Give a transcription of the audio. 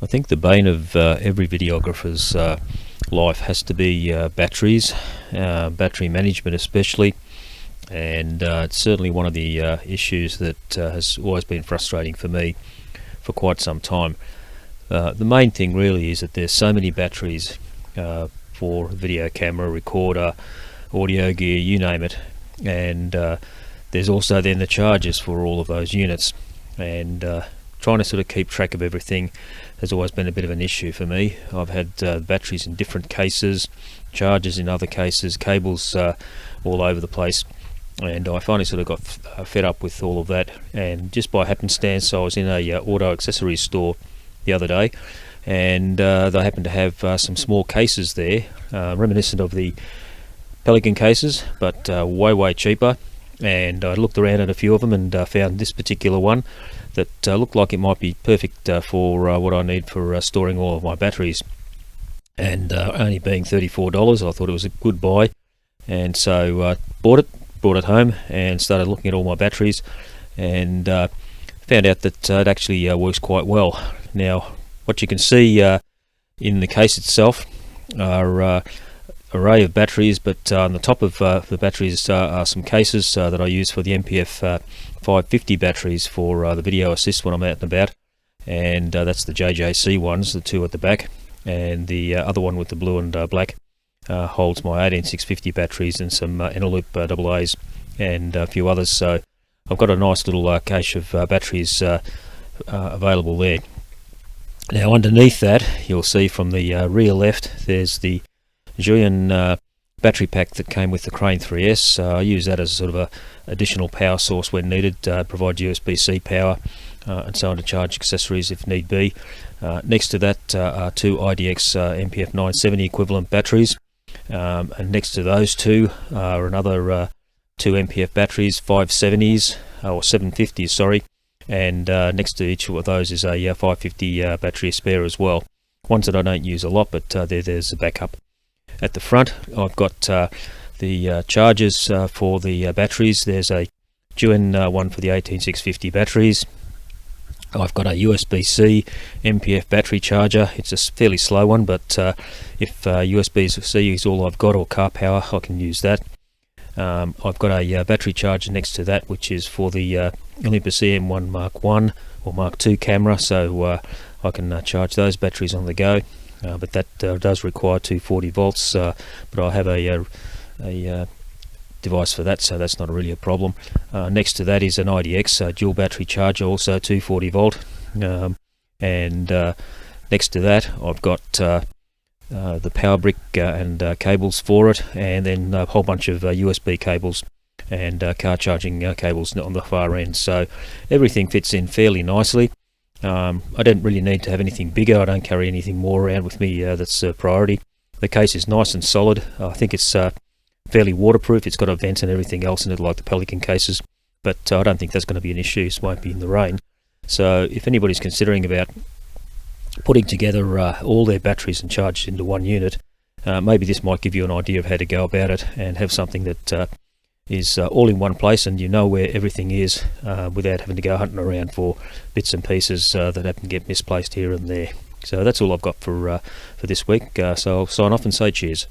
I think the bane of every videographer's life has to be batteries, battery management especially, and it's certainly one of the issues that has always been frustrating for me for quite some time. The main thing really is that there's so many batteries for video camera, recorder, audio gear, you name it, and there's also then the chargers for all of those units, and trying to sort of keep track of everything has always been a bit of an issue for me. I've had batteries in different cases, chargers in other cases, cables all over the place, and I finally sort of got fed up with all of that. And just by happenstance, I was in a auto accessories store the other day, and they happened to have some small cases there, reminiscent of the Pelican cases, but way cheaper. And I looked around at a few of them and found this particular one that looked like it might be perfect for what I need for storing all of my batteries, and only being $34, I thought it was a good buy, and so brought it home and started looking at all my batteries, and found out that it actually works quite well. Now what you can see in the case itself are array of batteries, but on the top of the batteries are some cases that I use for the MPF 550 batteries for the video assist when I'm out and about, and that's the JJC ones, the two at the back, and the other one with the blue and black holds my 18650 batteries and some Eneloop AA's and a few others. So I've got a nice little cache of batteries available there. Now underneath that, you'll see from the rear left, there's the Julian battery pack that came with the Crane 3S. I use that as a sort of a additional power source when needed, provide USB-C power and so on to charge accessories if need be. Next to that are two IDX MPF 970 equivalent batteries, and next to those two are another two MPF batteries, 570s or 750s, sorry, and next to each of those is a 550 battery spare as well. Ones that I don't use a lot, but there's a backup. At the front, I've got the chargers for the batteries. There's a Julian one for the 18650 batteries. I've got a USB-C MPF battery charger. It's a fairly slow one, but if USB-C is all I've got, or car power, I can use that. I've got a battery charger next to that, which is for the Olympus EM1 Mark 1 or Mark 2 camera, so I can charge those batteries on the go. But that does require 240 volts, but I have a device for that, so that's not really a problem. Next to that is an IDX dual battery charger, also 240 volt, and next to that I've got the power brick and cables for it, and then a whole bunch of USB cables and car charging cables on the far end, so everything fits in fairly nicely. I don't really need to have anything bigger. I don't carry anything more around with me that's a priority. The case is nice and solid. I think it's fairly waterproof. It's got a vent and everything else in it like the Pelican cases, but I don't think that's going to be an issue. It won't be in the rain. So if anybody's considering about putting together all their batteries and charged into one unit, maybe this might give you an idea of how to go about it and have something that is all in one place, and you know where everything is without having to go hunting around for bits and pieces that happen to get misplaced here and there. So that's all I've got for this week, so I'll sign off and say cheers.